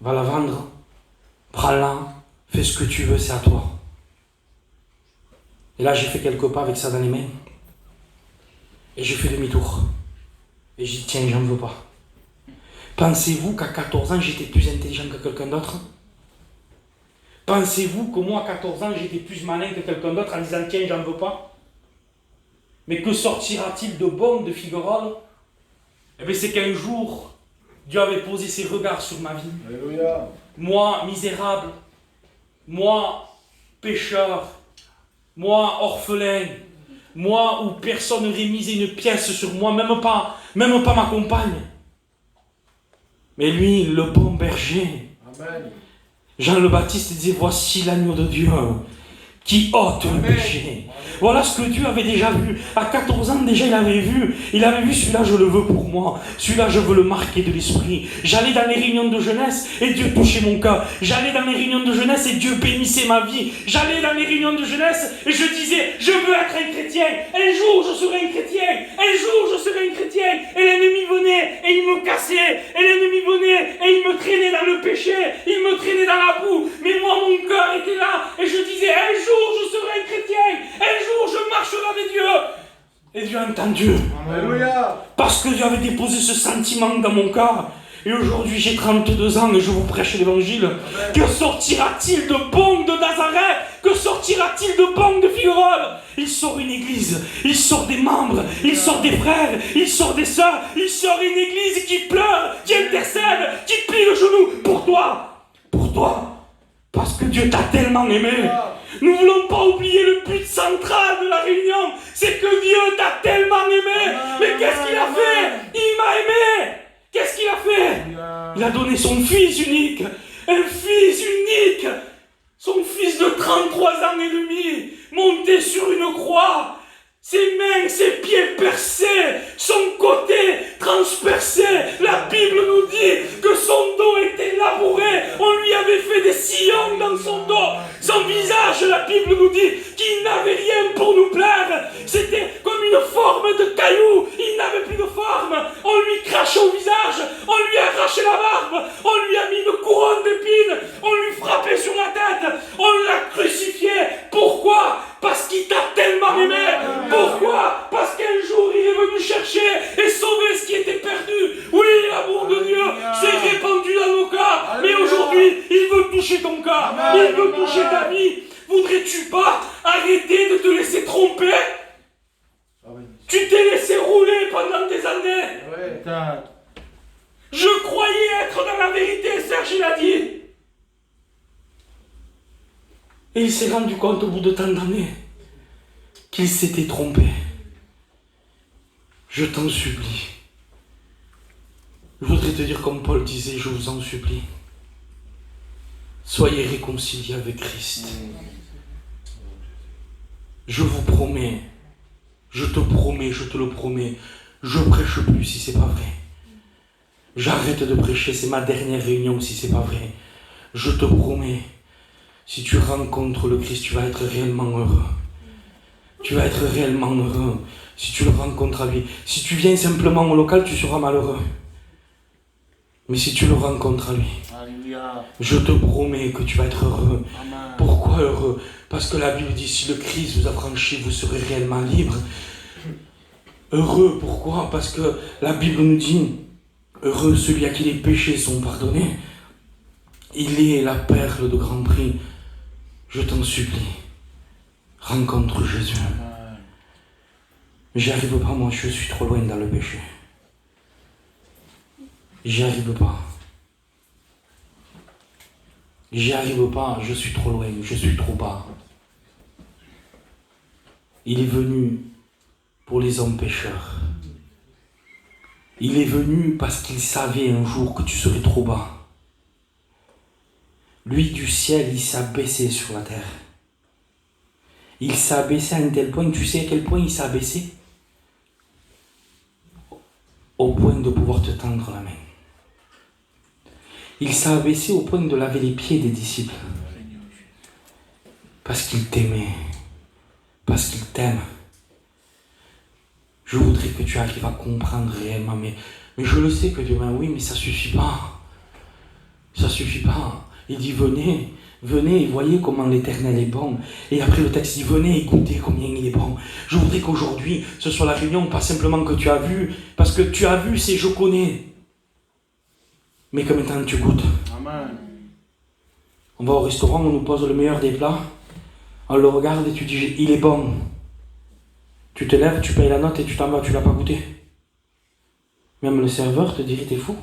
Va la vendre. Prends-la. Fais ce que tu veux, c'est à toi. Et là, j'ai fait quelques pas avec ça dans les mains. Et j'ai fait demi-tour. Et j'ai dit, tiens, j'en veux pas. Pensez-vous qu'à 14 ans, j'étais plus intelligent que quelqu'un d'autre? Pensez-vous que moi, à 14 ans, j'étais plus malin que quelqu'un d'autre en disant, tiens, j'en veux pas? Mais que sortira-t-il de bon de Figueroles? Eh bien, c'est qu'un jour, Dieu avait posé ses regards sur ma vie. Alléluia. Moi, misérable, moi, pécheur, moi, orphelin, moi où personne n'aurait misé une pièce sur moi, même pas ma compagne. Mais lui, le bon berger, Amen. Jean le Baptiste disait, voici l'agneau de Dieu qui ôte le péché. Voilà ce que Dieu avait déjà vu. À 14 ans déjà, il avait vu celui-là, je le veux pour moi. Celui-là, je veux le marquer de l'esprit. J'allais dans les réunions de jeunesse et Dieu touchait mon cœur. J'allais dans les réunions de jeunesse et Dieu bénissait ma vie. J'allais dans les réunions de jeunesse et je disais, je veux être un chrétien. Un jour, je serai un chrétien. Un jour, je serai un chrétien. Et l'ennemi venait et il me cassait. Et l'ennemi venait et il me traînait dans le péché. Il me traînait dans la boue. Mais moi, mon cœur était là et je disais, un jour, je serai un chrétien. Un jour, je marcherai avec Dieu. Et Dieu a entendu. Alléluia. Parce que Dieu avait déposé ce sentiment dans mon cœur. Et aujourd'hui, j'ai 32 ans et je vous prêche l'évangile. Que sortira-t-il de bon de Nazareth? Que sortira-t-il de bon de Figueroles? Il sort une église, il sort des membres, il sort des frères, il sort des sœurs, il sort une église qui pleure, qui intercède, qui plie le genou pour toi. Pour toi. Parce que Dieu t'a tellement aimé. Nous ne voulons pas oublier le but central de la réunion. C'est que Dieu t'a tellement aimé. Mais qu'est-ce qu'il a fait? Il m'a aimé. Qu'est-ce qu'il a fait? Il a donné son fils unique. Un fils unique. Son fils de 33 ans et demi, monté sur une croix. Ses mains, ses pieds percés, son côté transpercé. La Bible nous dit que son dos était labouré. On lui avait fait des sillons dans son dos. Son visage, la Bible nous dit qu'il n'avait rien pour nous plaire. C'était comme une forme de caillou. Il n'avait plus de forme. On lui crachait au visage. On lui arrachait la barbe. On lui a mis une couronne d'épines. On lui frappait sur la tête. On l'a crucifié. Pourquoi? Parce qu'il t'a tellement aimé. Pourquoi? Parce qu'un jour il est venu chercher et sauver ce qui était perdu. Oui, l'amour de Dieu s'est répandu dans nos cœurs. Mais aujourd'hui, il veut toucher ton cœur. Il veut toucher ta vie. Voudrais-tu pas arrêter de te laisser tromper? Tu t'es laissé rouler pendant des années. Je croyais être dans la vérité, Serge l'a dit. Et il s'est rendu compte au bout de tant d'années qu'il s'était trompé. Je t'en supplie. Je voudrais te dire comme Paul disait, je vous en supplie. Soyez réconciliés avec Christ. Je vous promets, je te promets, je te le promets, je prêche plus si c'est pas vrai. J'arrête de prêcher, c'est ma dernière réunion si c'est pas vrai. Je te promets, si tu rencontres le Christ, tu vas être réellement heureux. Tu vas être réellement heureux si tu le rencontres à lui. Si tu viens simplement au local, tu seras malheureux. Mais si tu le rencontres à lui, Alléluia. je te promets que tu vas être heureux. Amen. Pourquoi heureux? Parce que la Bible dit, si le Christ vous a franchi, vous serez réellement libre. Heureux, pourquoi? Parce que la Bible nous dit, heureux celui à qui les péchés sont pardonnés. Il est la perle de grand prix. Je t'en supplie, rencontre Jésus. J'y arrive pas, moi, je suis trop loin dans le péché. J'y arrive pas. J'y arrive pas, je suis trop loin, je suis trop bas. Il est venu pour les hommes pécheurs. Il est venu parce qu'il savait un jour que tu serais trop bas. Lui, du ciel, il s'est abaissé sur la terre. Il s'est abaissé à un tel point, tu sais à quel point il s'est abaissé? Au point de pouvoir te tendre la main. Il s'est abaissé au point de laver les pieds des disciples. Parce qu'il t'aimait. Parce qu'il t'aime. Je voudrais que tu arrives à comprendre réellement, mais je le sais que demain, oui, mais ça suffit pas. Ça suffit pas. Il dit, venez, venez et voyez comment l'Éternel est bon. Et après le texte dit, venez écoutez combien il est bon. Je voudrais qu'aujourd'hui, ce soit la réunion, pas simplement que tu as vu, parce que tu as vu, c'est je connais. Mais que maintenant tu goûtes. Amen. On va au restaurant, on nous pose le meilleur des plats, on le regarde et tu dis, il est bon. Tu te lèves, tu payes la note et tu t'en vas, tu l'as pas goûté. Même le serveur te dirait, t'es fou.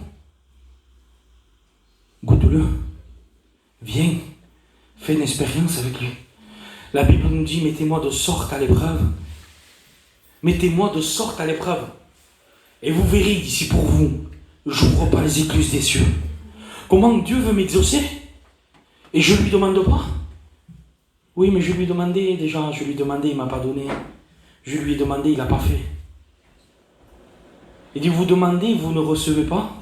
Goûte-le. Viens. Fais une expérience avec lui. La Bible nous dit, mettez-moi de sorte à l'épreuve. Mettez-moi de sorte à l'épreuve. Et vous verrez d'ici pour vous, j'ouvre pas les écluses des cieux. Comment Dieu veut m'exaucer? Et je lui demande pas? Oui, mais je lui demandais déjà, je lui demandais, il m'a pas donné. Je lui ai demandé, il n'a pas fait. Il dit, vous demandez, vous ne recevez pas.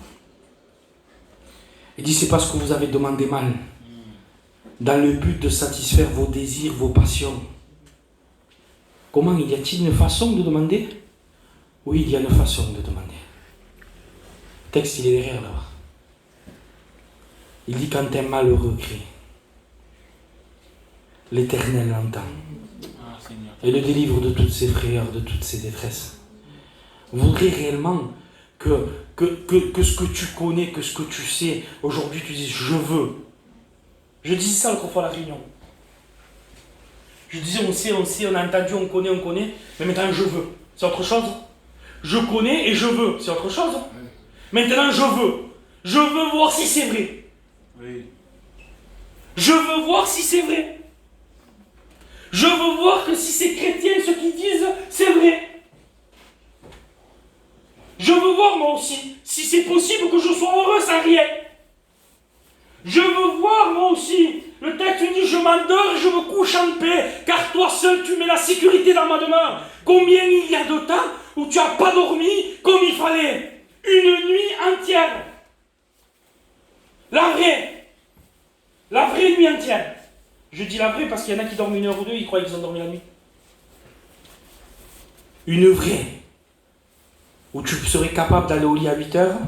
Il dit, c'est parce que vous avez demandé mal. Dans le but de satisfaire vos désirs, vos passions. Comment, y a-t-il une façon de demander? Oui, il y a une façon de demander. Le texte, il est derrière là-bas. Il dit, quand un malheureux crie, l'Éternel l'entend. Ah, Seigneur. Et le délivre de toutes ses frayeurs, de toutes ses détresses. Vous voudrez réellement que ce que tu connais, que ce que tu sais, aujourd'hui tu dis je veux. Je disais ça l'autre fois à la réunion. Je disais on sait, on a entendu, on connaît, mais maintenant je veux. C'est autre chose. Je connais et je veux, c'est autre chose. Maintenant je veux. Je veux voir si c'est vrai. Oui. Je veux voir si c'est vrai. Je veux voir que si c'est chrétien ce qu'ils disent, c'est vrai. Je veux voir moi aussi si c'est possible que je sois heureux sans rien. Je veux voir moi aussi. Le texte dit je m'endors et je me couche en paix, car toi seul tu mets la sécurité dans ma demeure. Combien il y a de temps où tu n'as pas dormi comme il fallait? Une nuit entière. La vraie nuit entière. Je dis la vraie parce qu'il y en a qui dorment 1 heure ou 2, ils croient qu'ils ont dormi la nuit. Une vraie. Où tu serais capable d'aller au lit à 8 heures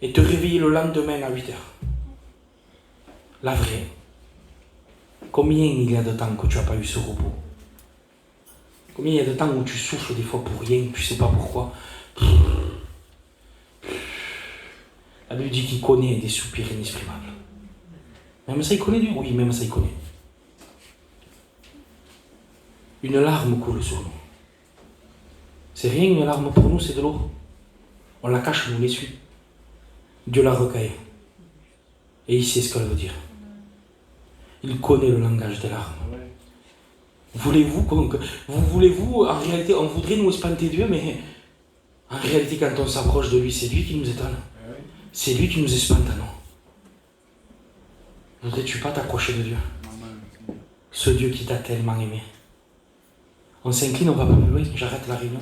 et te réveiller le lendemain à 8 heures. La vraie. Combien il y a de temps que tu n'as pas eu ce repos? Combien il y a de temps où tu souffles des fois pour rien, tu ne sais pas pourquoi? La Bible dit qu'il connaît des soupirs inexprimables. Même ça, il connaît Dieu? Oui, même ça, il connaît. Une larme coule sur nous. C'est rien, une larme pour nous, c'est de l'eau. On la cache, on l'essuie. Dieu la recueille. Et il sait ce qu'elle veut dire. Il connaît le langage des larmes. Voulez-vous, en réalité, on voudrait nous espanter Dieu, mais en réalité, quand on s'approche de lui, c'est lui qui nous étonne. C'est lui qui nous espante à nous. Voudrais-tu pas t'approcher de Dieu? Ce Dieu qui t'a tellement aimé. On s'incline, on va pas plus loin, j'arrête la réunion.